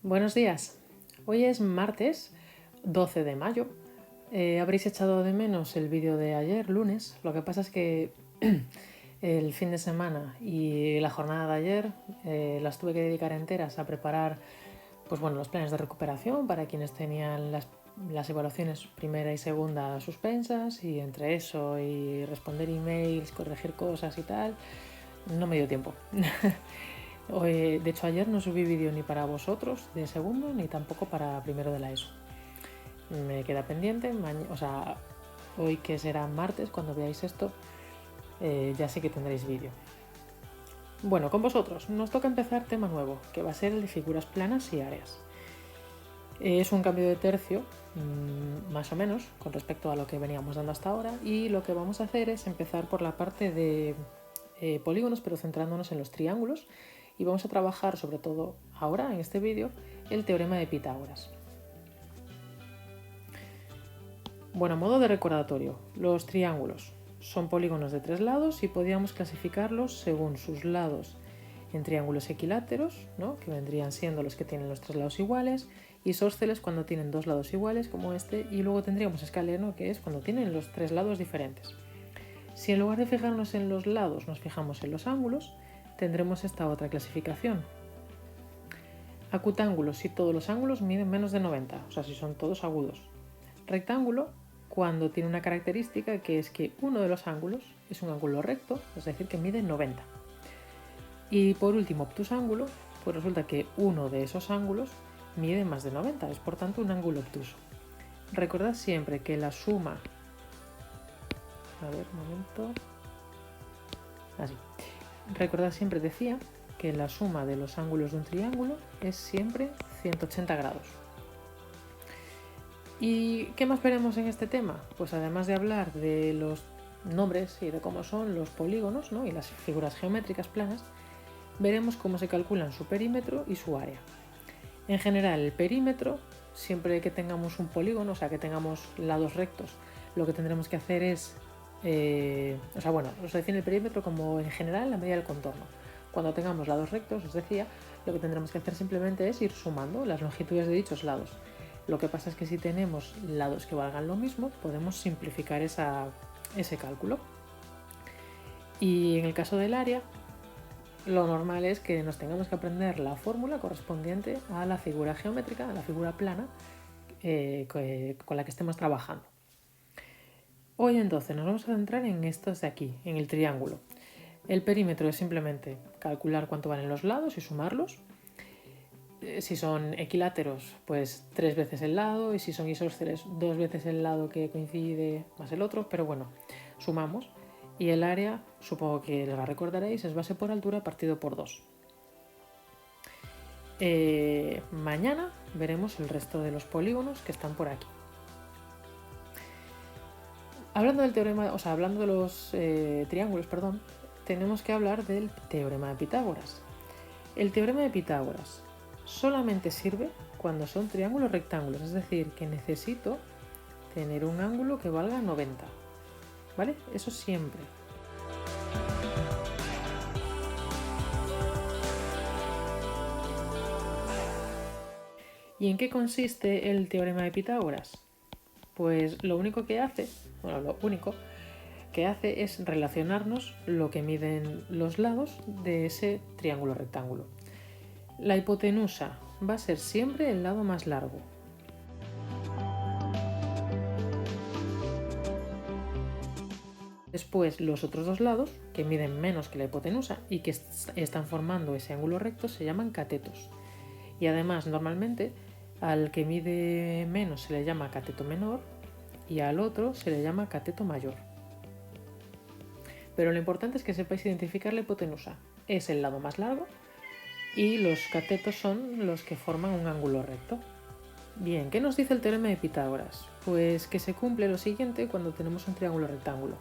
Buenos días. Hoy es martes 12 de mayo. Habréis echado de menos el vídeo de ayer, lunes. Lo que pasa es que el fin de semana y la jornada de ayer las tuve que dedicar enteras a preparar los planes de recuperación para quienes tenían las evaluaciones primera y segunda suspensas, y entre eso y responder emails, corregir cosas y tal, no me dio tiempo. De hecho, ayer no subí vídeo ni para vosotros de segundo ni tampoco para primero de la ESO. Me queda pendiente, hoy, que será martes, cuando veáis esto, ya sé que tendréis vídeo. Bueno, con vosotros nos toca empezar tema nuevo, que va a ser el de figuras planas y áreas. Es un cambio de tercio, más o menos, con respecto a lo que veníamos dando hasta ahora, y lo que vamos a hacer es empezar por la parte de polígonos, pero centrándonos en los triángulos, y vamos a trabajar sobre todo ahora, en este vídeo, el teorema de Pitágoras. Bueno, a modo de recordatorio, los triángulos son polígonos de 3 lados y podríamos clasificarlos según sus lados en triángulos equiláteros, ¿no?, que vendrían siendo los que tienen los 3 lados iguales, y isósceles cuando tienen 2 lados iguales, como este, y luego tendríamos escaleno, que es cuando tienen los 3 lados diferentes. Si en lugar de fijarnos en los lados nos fijamos en los ángulos, tendremos esta otra clasificación. Acutángulo, si todos los ángulos miden menos de 90, o sea, si son todos agudos. Rectángulo, cuando tiene una característica, que es que uno de los ángulos es un ángulo recto, es decir, que mide 90. Y por último, obtusángulo, pues resulta que uno de esos ángulos mide más de 90, es por tanto un ángulo obtuso. Recordad siempre que la suma... Recordad siempre, decía, que la suma de los ángulos de un triángulo es siempre 180 grados. ¿Y qué más veremos en este tema? Pues además de hablar de los nombres y de cómo son los polígonos, ¿no?, y las figuras geométricas planas, veremos cómo se calculan su perímetro y su área. En general, el perímetro, siempre que tengamos un polígono, o sea, que tengamos lados rectos, lo que tendremos que hacer es... os define el perímetro como, en general, la medida del contorno. Cuando tengamos lados rectos, os decía, lo que tendremos que hacer simplemente es ir sumando las longitudes de dichos lados. Lo que pasa es que si tenemos lados que valgan lo mismo, podemos simplificar ese cálculo. Y en el caso del área, lo normal es que nos tengamos que aprender la fórmula correspondiente a la figura geométrica, a la figura plana con la que estemos trabajando. Hoy entonces nos vamos a centrar en estos de aquí, en el triángulo. El perímetro es simplemente calcular cuánto valen los lados y sumarlos. Si son equiláteros, pues 3 veces el lado, y si son isósceles, 2 veces el lado que coincide más el otro, pero bueno, sumamos. Y el área, supongo que la recordaréis, es base por altura partido por 2. Mañana veremos el resto de los polígonos que están por aquí. Hablando del teorema, hablando de los triángulos, tenemos que hablar del teorema de Pitágoras. El teorema de Pitágoras solamente sirve cuando son triángulos rectángulos, es decir, que necesito tener un ángulo que valga 90, ¿vale? Eso siempre. ¿Y en qué consiste el teorema de Pitágoras? Pues lo único que hace es relacionarnos lo que miden los lados de ese triángulo rectángulo. La hipotenusa va a ser siempre el lado más largo. Después, los otros dos lados, que miden menos que la hipotenusa y que están formando ese ángulo recto, se llaman catetos. Y además, normalmente, al que mide menos se le llama cateto menor y al otro se le llama cateto mayor. Pero lo importante es que sepáis identificar la hipotenusa. Es el lado más largo y los catetos son los que forman un ángulo recto. Bien, ¿qué nos dice el teorema de Pitágoras? Pues que se cumple lo siguiente cuando tenemos un triángulo rectángulo,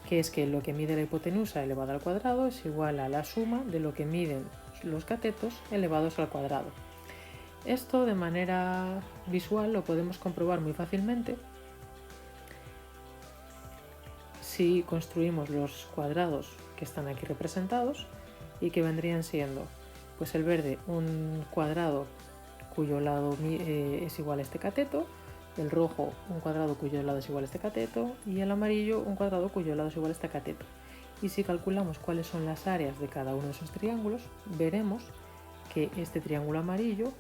que es que lo que mide la hipotenusa elevado al cuadrado es igual a la suma de lo que miden los catetos elevados al cuadrado. Esto, de manera visual, lo podemos comprobar muy fácilmente si construimos los cuadrados que están aquí representados y que vendrían siendo, pues el verde, un cuadrado cuyo lado es igual a este cateto, el rojo un cuadrado cuyo lado es igual a este cateto y el amarillo un cuadrado cuyo lado es igual a este cateto. Y si calculamos cuáles son las áreas de cada uno de esos triángulos, veremos que este triángulo amarillo,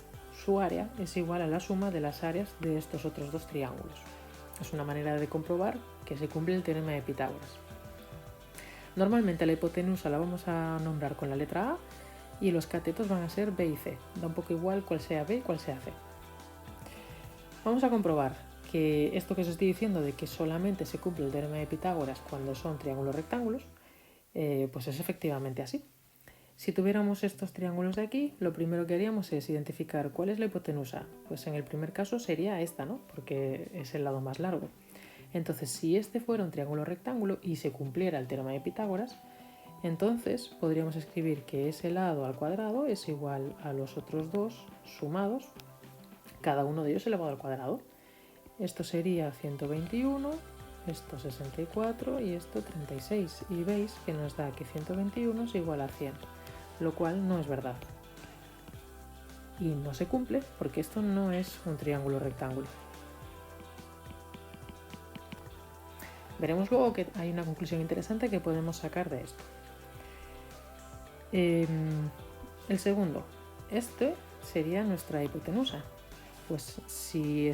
su área es igual a la suma de las áreas de estos otros dos triángulos. Es una manera de comprobar que se cumple el teorema de Pitágoras. Normalmente la hipotenusa la vamos a nombrar con la letra A y los catetos van a ser B y C. Da un poco igual cuál sea B y cuál sea C. Vamos a comprobar que esto que os estoy diciendo de que solamente se cumple el teorema de Pitágoras cuando son triángulos rectángulos, pues es efectivamente así. Si tuviéramos estos triángulos de aquí, lo primero que haríamos es identificar cuál es la hipotenusa. Pues en el primer caso sería esta, ¿no? Porque es el lado más largo. Entonces, si este fuera un triángulo rectángulo y se cumpliera el teorema de Pitágoras, entonces podríamos escribir que ese lado al cuadrado es igual a los otros dos sumados, cada uno de ellos elevado al cuadrado. Esto sería 121, esto 64 y esto 36. Y veis que nos da que 121 es igual a 100, lo cual no es verdad. Y no se cumple porque esto no es un triángulo rectángulo. Veremos luego que hay una conclusión interesante que podemos sacar de esto. El segundo, este sería nuestra hipotenusa. Pues si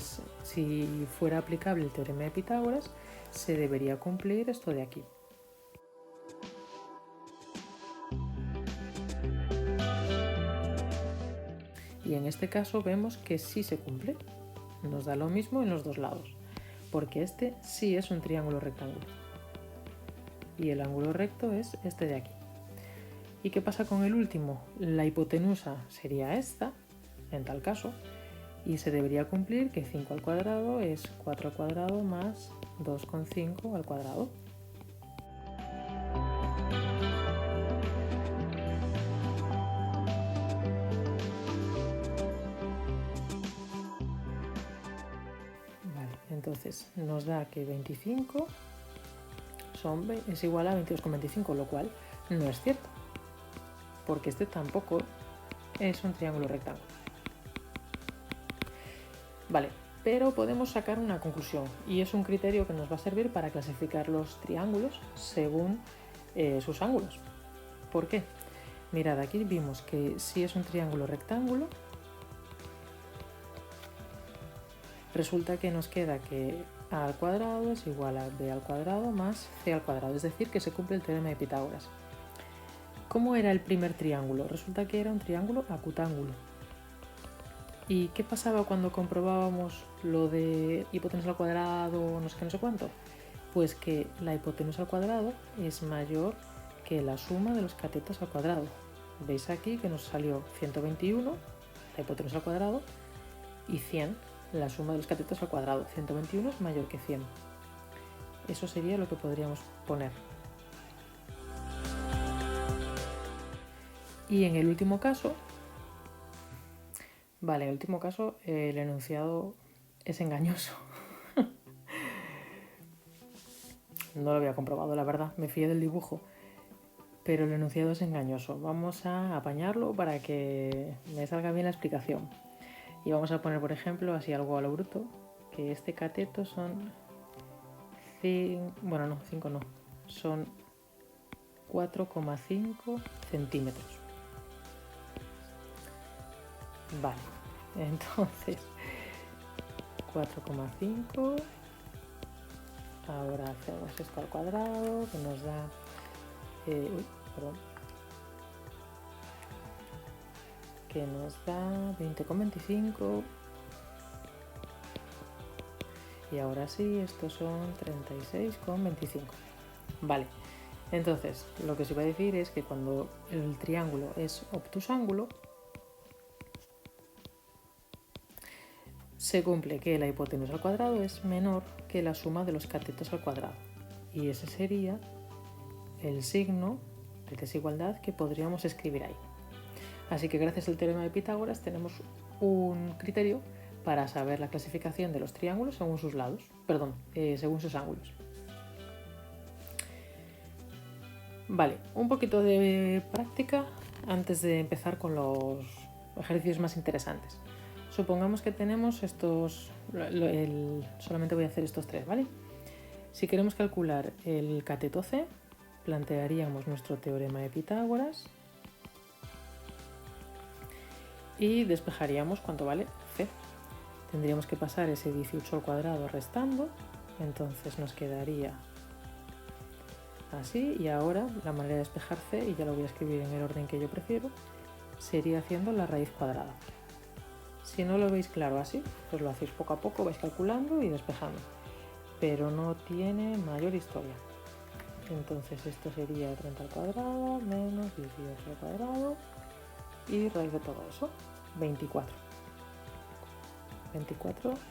fuera aplicable el teorema de Pitágoras, se debería cumplir esto de aquí. Y en este caso vemos que sí se cumple. Nos da lo mismo en los dos lados, porque este sí es un triángulo rectángulo. Y el ángulo recto es este de aquí. ¿Y qué pasa con el último? La hipotenusa sería esta, en tal caso, y se debería cumplir que 5 al cuadrado es 4 al cuadrado más 2,5 al cuadrado. Vale, entonces nos da que 25 es igual a 22,25, lo cual no es cierto, porque este tampoco es un triángulo rectángulo. Vale, pero podemos sacar una conclusión y es un criterio que nos va a servir para clasificar los triángulos según sus ángulos. ¿Por qué? Mirad, aquí vimos que si es un triángulo rectángulo, resulta que nos queda que a al cuadrado es igual a b al cuadrado más c al cuadrado, es decir, que se cumple el teorema de Pitágoras. ¿Cómo era el primer triángulo? Resulta que era un triángulo acutángulo. ¿Y qué pasaba cuando comprobábamos lo de hipotenusa al cuadrado, no sé qué, no sé cuánto? Pues que la hipotenusa al cuadrado es mayor que la suma de los catetos al cuadrado. Veis aquí que nos salió 121, la hipotenusa al cuadrado, y 100, la suma de los catetos al cuadrado. 121 es mayor que 100. Eso sería lo que podríamos poner. Y en el último caso, vale, en el último caso el enunciado es engañoso. No lo había comprobado, la verdad, me fié del dibujo. Pero el enunciado es engañoso. Vamos a apañarlo para que me salga bien la explicación. Y vamos a poner, por ejemplo, así algo a lo bruto, que este cateto son 5 no, son 4,5 centímetros. Vale, entonces 4,5, ahora hacemos esto al cuadrado, que nos da, que nos da 20,25. Y ahora sí, estos son 36,25. Vale, entonces lo que os iba a decir es que cuando el triángulo es obtusángulo, se cumple que la hipotenusa al cuadrado es menor que la suma de los catetos al cuadrado. Y ese sería el signo de desigualdad que podríamos escribir ahí. Así que gracias al teorema de Pitágoras tenemos un criterio para saber la clasificación de los triángulos según sus lados, según sus ángulos. Vale, un poquito de práctica antes de empezar con los ejercicios más interesantes. Supongamos que tenemos estos, solamente voy a hacer estos tres, ¿vale? Si queremos calcular el cateto C, plantearíamos nuestro teorema de Pitágoras y despejaríamos cuánto vale C. Tendríamos que pasar ese 18 al cuadrado restando, entonces nos quedaría así, y ahora la manera de despejar C, y ya lo voy a escribir en el orden que yo prefiero, sería haciendo la raíz cuadrada. Si no lo veis claro así, pues lo hacéis poco a poco, vais calculando y despejando, pero no tiene mayor historia. Entonces esto sería 30 al cuadrado menos 18 al cuadrado y raíz de todo eso, 24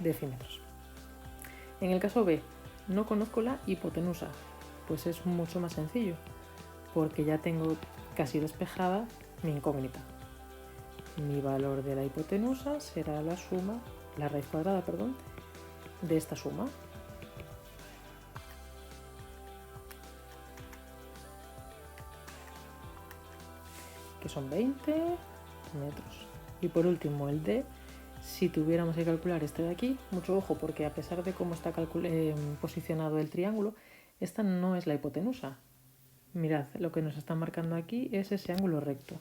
decímetros. En el caso B, no conozco la hipotenusa, pues es mucho más sencillo, porque ya tengo casi despejada mi incógnita. Mi valor de la hipotenusa será la raíz cuadrada, de esta suma. Que son 20 metros. Y por último el D, si tuviéramos que calcular este de aquí, mucho ojo, porque a pesar de cómo está posicionado el triángulo, esta no es la hipotenusa. Mirad, lo que nos está marcando aquí es ese ángulo recto.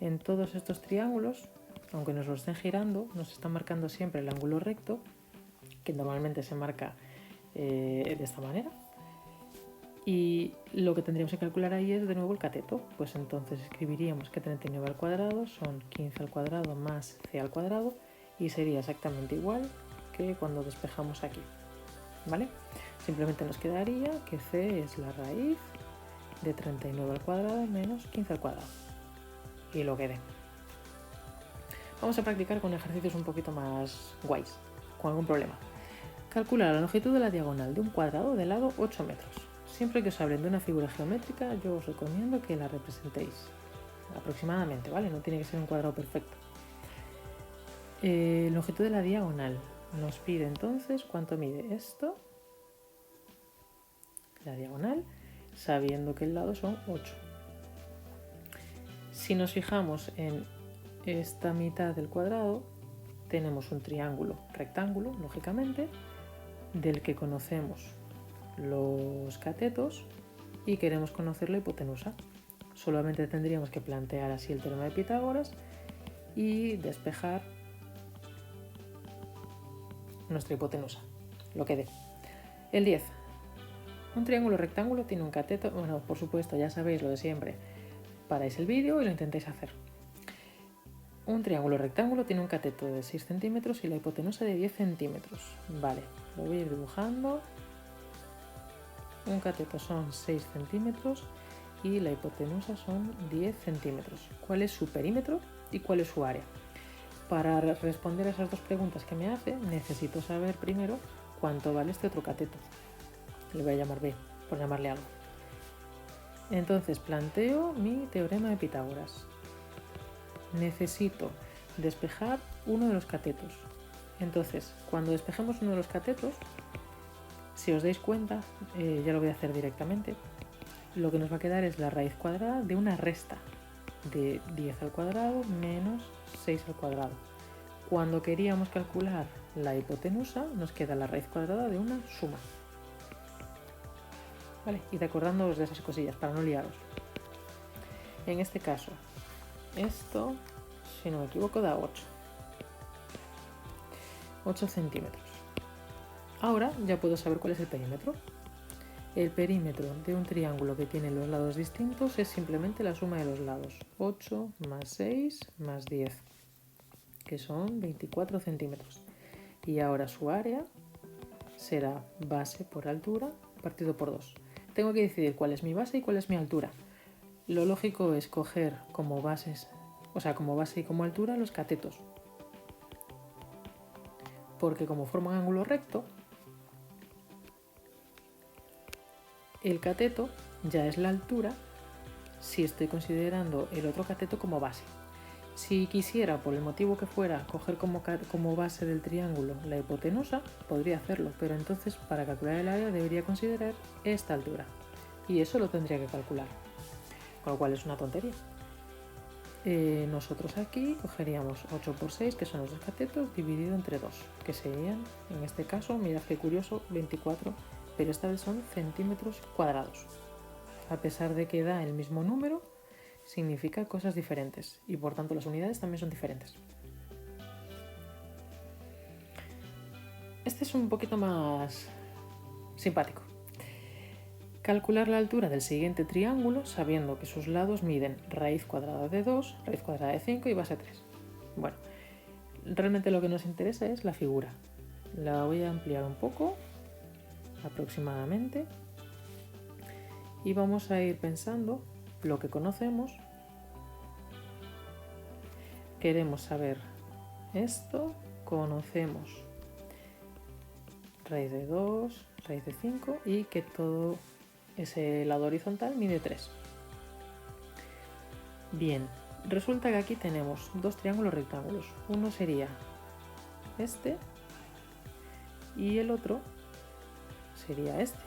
En todos estos triángulos, aunque nos lo estén girando, nos está marcando siempre el ángulo recto, que normalmente se marca de esta manera. Y lo que tendríamos que calcular ahí es de nuevo el cateto. Pues entonces escribiríamos que 39 al cuadrado son 15 al cuadrado más C al cuadrado, y sería exactamente igual que cuando despejamos aquí, ¿vale? Simplemente nos quedaría que C es la raíz de 39 al cuadrado menos 15 al cuadrado. Y lo que dé. Vamos a practicar con ejercicios un poquito más guays, con algún problema. Calcula la longitud de la diagonal de un cuadrado de lado 8 metros. Siempre que os hablen de una figura geométrica, yo os recomiendo que la representéis aproximadamente, ¿vale? No tiene que ser un cuadrado perfecto. Longitud de la diagonal. Nos pide entonces cuánto mide esto, la diagonal, sabiendo que el lado son 8. Si nos fijamos en esta mitad del cuadrado, tenemos un triángulo rectángulo, lógicamente, del que conocemos los catetos y queremos conocer la hipotenusa. Solamente tendríamos que plantear así el teorema de Pitágoras y despejar nuestra hipotenusa, lo que dé. El 10. Un triángulo rectángulo tiene un cateto, bueno, por supuesto, ya sabéis lo de siempre. Paráis el vídeo y lo intentáis hacer. Un triángulo rectángulo tiene un cateto de 6 centímetros y la hipotenusa de 10 centímetros. Vale, lo voy a ir dibujando. Un cateto son 6 centímetros y la hipotenusa son 10 centímetros. ¿Cuál es su perímetro y cuál es su área? Para responder a esas dos preguntas que me hace, necesito saber primero cuánto vale este otro cateto. Le voy a llamar B, por llamarle algo. Entonces planteo mi teorema de Pitágoras. Necesito despejar uno de los catetos. Entonces, cuando despejemos uno de los catetos, si os dais cuenta, ya lo voy a hacer directamente, lo que nos va a quedar es la raíz cuadrada de una resta de 10 al cuadrado menos 6 al cuadrado. Cuando queríamos calcular la hipotenusa, nos queda la raíz cuadrada de una suma. ¿Vale? Id acordándoos de esas cosillas para no liaros. En este caso, esto, si no me equivoco, da 8 centímetros. Ahora ya puedo saber cuál es el perímetro. El perímetro de un triángulo que tiene los lados distintos es simplemente la suma de los lados. 8 más 6 más 10, que son 24 centímetros. Y ahora su área será base por altura partido por 2. Tengo que decidir cuál es mi base y cuál es mi altura. Lo lógico es coger como bases, como base y como altura los catetos. Porque como forman ángulo recto, el cateto ya es la altura si estoy considerando el otro cateto como base. Si quisiera, por el motivo que fuera, coger como base del triángulo la hipotenusa, podría hacerlo, pero entonces para calcular el área debería considerar esta altura. Y eso lo tendría que calcular, con lo cual es una tontería. nosotros aquí cogeríamos 8 por 6, que son los dos catetos, dividido entre 2, que serían, en este caso, mirad qué curioso, 24, pero esta vez son centímetros cuadrados. A pesar de que da el mismo número, significa cosas diferentes y por tanto las unidades también son diferentes. Este es un poquito más simpático. Calcular la altura del siguiente triángulo sabiendo que sus lados miden raíz cuadrada de 2, raíz cuadrada de 5 y base 3. Bueno, realmente lo que nos interesa es la figura. La voy a ampliar un poco, aproximadamente, y vamos a ir pensando lo que conocemos. Queremos saber esto, conocemos raíz de 2, raíz de 5 y que todo ese lado horizontal mide 3. Bien, resulta que aquí tenemos dos triángulos rectángulos. Uno sería este y el otro sería este.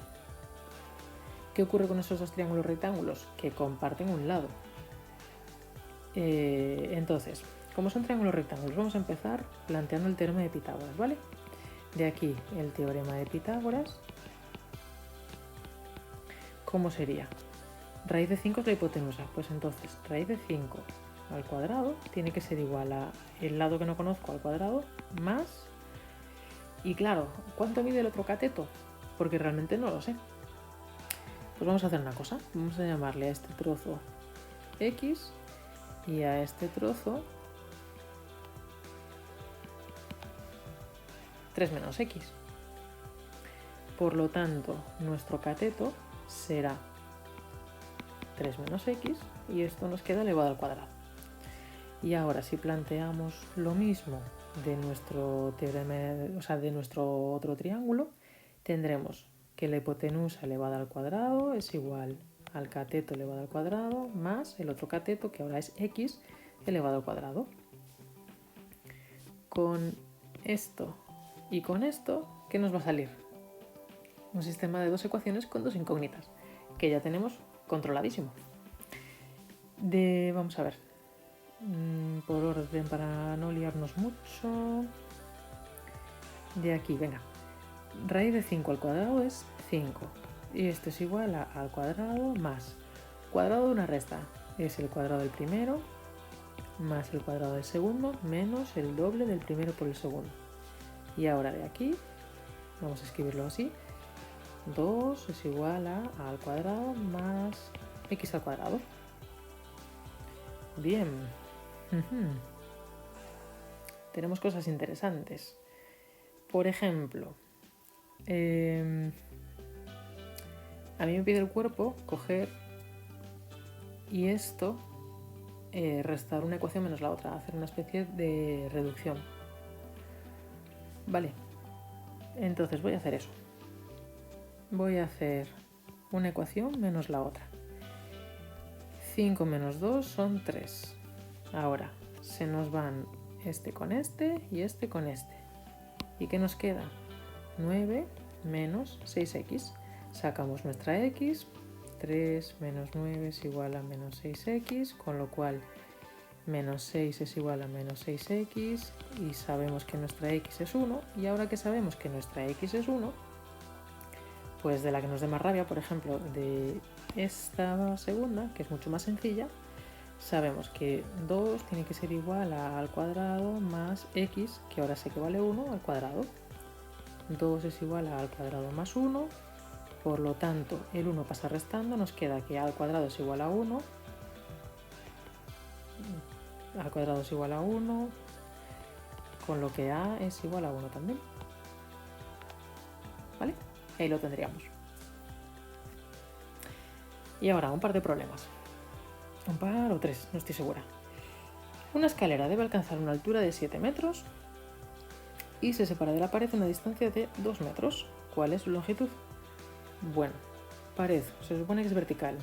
¿Qué ocurre con esos dos triángulos rectángulos? Que comparten un lado. Entonces, como son triángulos rectángulos, vamos a empezar planteando el teorema de Pitágoras, ¿vale? De aquí el teorema de Pitágoras. ¿Cómo sería? Raíz de 5 es la hipotenusa, pues entonces raíz de 5 al cuadrado tiene que ser igual a el lado que no conozco al cuadrado más, y claro, ¿cuánto mide el otro cateto? Porque realmente no lo sé. Pues vamos a hacer una cosa, vamos a llamarle a este trozo X y a este trozo 3 menos X. Por lo tanto, nuestro cateto será 3 menos X y esto nos queda elevado al cuadrado. Y ahora si planteamos lo mismo de nuestro teorema, o sea, de nuestro otro triángulo, tendremos que la hipotenusa elevada al cuadrado es igual al cateto elevado al cuadrado más el otro cateto, que ahora es X elevado al cuadrado. Con esto y con esto, ¿qué nos va a salir? Un sistema de dos ecuaciones con dos incógnitas, que ya tenemos controladísimo. Vamos a ver, por orden para no liarnos mucho. De aquí, venga. Raíz de 5 al cuadrado es 5. Y esto es igual a al cuadrado más cuadrado de una resta. Es el cuadrado del primero más el cuadrado del segundo menos el doble del primero por el segundo. Y ahora de aquí, vamos a escribirlo así. 2 es igual a al cuadrado más x al cuadrado. Bien. Tenemos cosas interesantes. Por ejemplo, a mí me pide el cuerpo coger y esto restar una ecuación menos la otra, hacer una especie de reducción. Vale, entonces voy a hacer eso. Voy a hacer una ecuación menos la otra. 5 menos 2 son 3. Ahora, se nos van este con este y este con este. ¿Y qué nos queda? 9 menos 6x. Sacamos nuestra x. 3 menos 9 es igual a menos 6x, con lo cual menos 6 es igual a menos 6x y sabemos que nuestra x es 1. Y ahora que sabemos que nuestra x es 1, pues de la que nos dé más rabia, por ejemplo, de esta segunda, que es mucho más sencilla, sabemos que 2 tiene que ser igual a al cuadrado más x, que ahora sé que vale 1, al cuadrado. 2 es igual a al cuadrado más 1, por lo tanto el 1 pasa restando, nos queda que a al cuadrado es igual a 1, al cuadrado es igual a 1, con lo que a es igual a 1 también. ¿Vale? Ahí lo tendríamos. Y ahora un par de problemas. Un par o tres, no estoy segura. Una escalera debe alcanzar una altura de 7 metros y se separa de la pared una distancia de 2 metros. ¿Cuál es su longitud? Bueno, pared se supone que es vertical,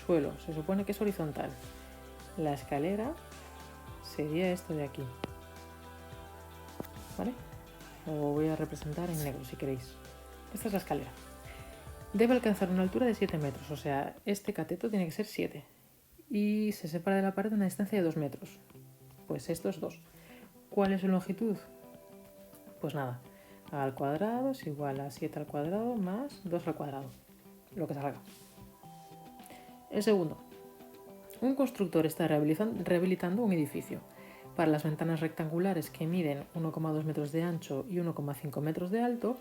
suelo se supone que es horizontal. La escalera sería esto de aquí. ¿Vale? Lo voy a representar en negro si queréis. Esta es la escalera. Debe alcanzar una altura de 7 metros, o sea, este cateto tiene que ser 7. y se separa de la pared a una distancia de 2 metros. Pues esto es 2. ¿Cuál es su longitud? Pues nada, a al cuadrado es igual a 7 al cuadrado más 2 al cuadrado, lo que salga. El segundo, un constructor está rehabilitando un edificio. Para las ventanas rectangulares que miden 1,2 metros de ancho y 1,5 metros de alto,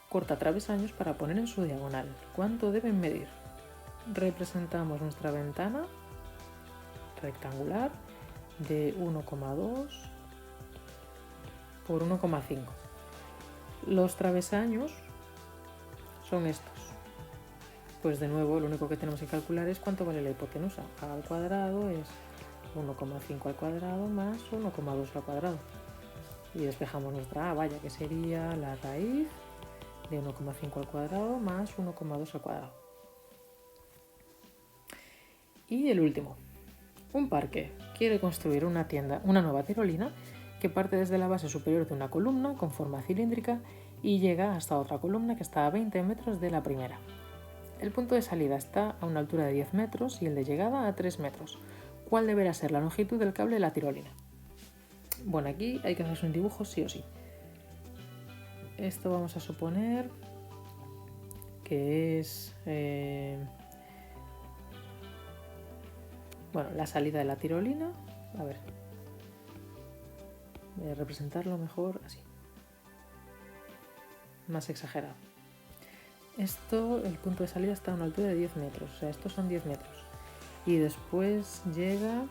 corta travesaños para poner en su diagonal. ¿Cuánto deben medir? Representamos nuestra ventana rectangular de 1,2 por 1,5. Los travesaños son estos. Pues de nuevo lo único que tenemos que calcular es cuánto vale la hipotenusa. A al cuadrado es 1,5 al cuadrado más 1,2 al cuadrado. Y despejamos nuestra a, vaya, que sería la raíz de 1,5 al cuadrado más 1,2 al cuadrado. Y el último. Un parque quiere construir una nueva tirolina que parte desde la base superior de una columna con forma cilíndrica y llega hasta otra columna que está a 20 metros de la primera. El punto de salida está a una altura de 10 metros y el de llegada a 3 metros. ¿Cuál deberá ser la longitud del cable de la tirolina? Bueno, aquí hay que hacerse un dibujo sí o sí. Esto vamos a suponer que es la salida de la tirolina. A ver, voy a representarlo mejor así, más exagerado. Esto, el punto de salida está a una altura de 10 metros, o sea, estos son 10 metros. Y después llega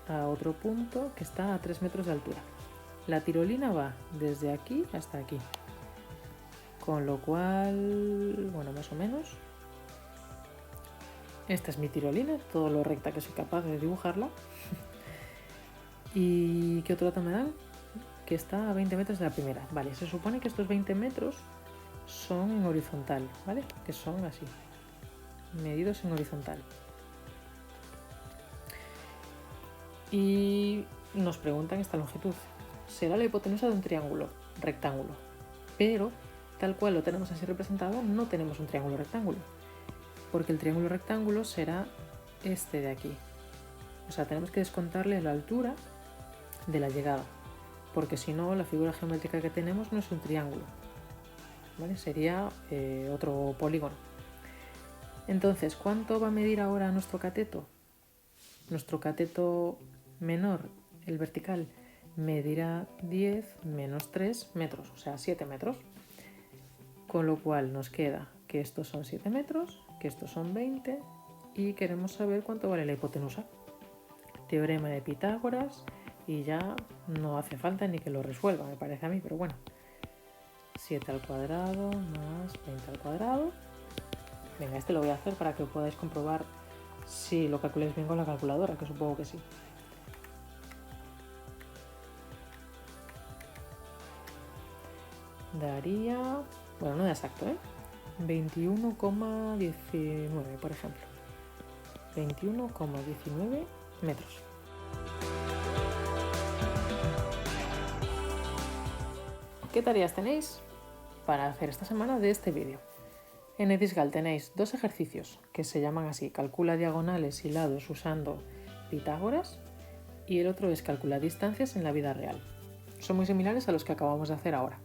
a otro punto que está a 3 metros de altura. La tirolina va desde aquí hasta aquí. Con lo cual, bueno, más o menos. Esta es mi tirolina, todo lo recta que soy capaz de dibujarla. ¿Y qué otro dato me dan? Que está a 20 metros de la primera. Vale, se supone que estos 20 metros son en horizontal, ¿vale? Que son así, medidos en horizontal. Y nos preguntan esta longitud. Será la hipotenusa de un triángulo rectángulo, pero tal cual lo tenemos así representado, no tenemos un triángulo rectángulo, porque el triángulo rectángulo será este de aquí. O sea, tenemos que descontarle la altura de la llegada, porque si no, la figura geométrica que tenemos no es un triángulo, ¿vale? Sería otro polígono. Entonces, ¿cuánto va a medir ahora nuestro cateto? Nuestro cateto menor, el vertical, medirá 10 menos 3 metros, o sea, 7 metros. Con lo cual nos queda que estos son 7 metros, que estos son 20 y queremos saber cuánto vale la hipotenusa. Teorema de Pitágoras y ya no hace falta ni que lo resuelva, me parece a mí, pero bueno. 7 al cuadrado más 20 al cuadrado. Venga, este lo voy a hacer para que podáis comprobar si lo calculáis bien con la calculadora, que supongo que sí. Daría, bueno, no da exacto, 21,19, por ejemplo. 21,19 metros. ¿Qué tareas tenéis para hacer esta semana de este vídeo? En Edisgal tenéis 2 ejercicios que se llaman así: calcula diagonales y lados usando Pitágoras, y el otro es calcula distancias en la vida real. Son muy similares a los que acabamos de hacer ahora.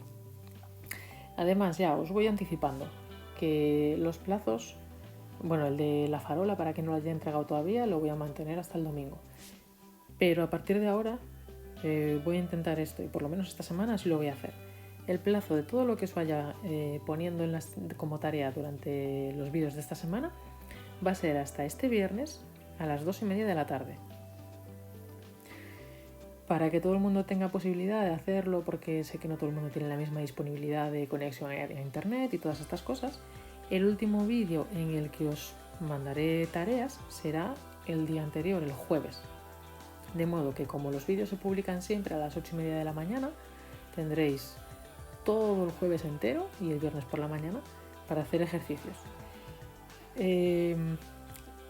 Además, ya os voy anticipando que los plazos, bueno, el de la farola, para quien no lo haya entregado todavía, lo voy a mantener hasta el domingo. Pero a partir de ahora voy a intentar esto, y por lo menos esta semana así lo voy a hacer. El plazo de todo lo que os vaya poniendo como tarea durante los vídeos de esta semana va a ser hasta este viernes a las 2:30 de la tarde. Para que todo el mundo tenga posibilidad de hacerlo, porque sé que no todo el mundo tiene la misma disponibilidad de conexión a internet y todas estas cosas, el último vídeo en el que os mandaré tareas será el día anterior, el jueves. De modo que, como los vídeos se publican siempre a las 8:30 de la mañana, tendréis todo el jueves entero y el viernes por la mañana para hacer ejercicios.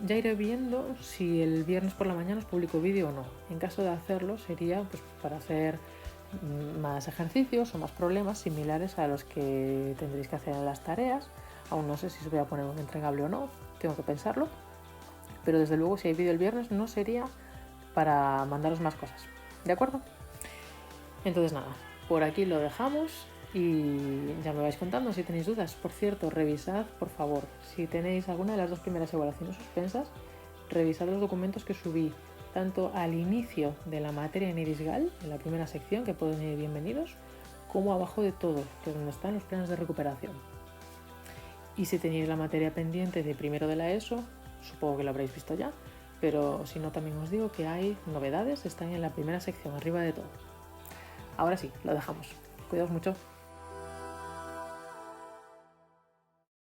Ya iré viendo si el viernes por la mañana os publico vídeo o no. En caso de hacerlo, sería pues para hacer más ejercicios o más problemas similares a los que tendréis que hacer en las tareas, Aún no sé si os voy a poner un entregable o no, tengo que pensarlo. Pero desde luego si hay vídeo el viernes no sería para mandaros más cosas. ¿De acuerdo? Entonces nada, por aquí lo dejamos y ya me vais contando si tenéis dudas. Por cierto, revisad, por favor, si tenéis alguna de las 2 primeras evaluaciones suspensas, revisad los documentos que subí tanto al inicio de la materia en Irisgal, en la primera sección, que pueden ir bienvenidos, como abajo de todo, que es donde están los planes de recuperación. Y si tenéis la materia pendiente de primero de la ESO, supongo que lo habréis visto ya, pero si no también os digo que hay novedades, están en la primera sección, arriba de todo. Ahora sí, lo dejamos. Cuidaos mucho.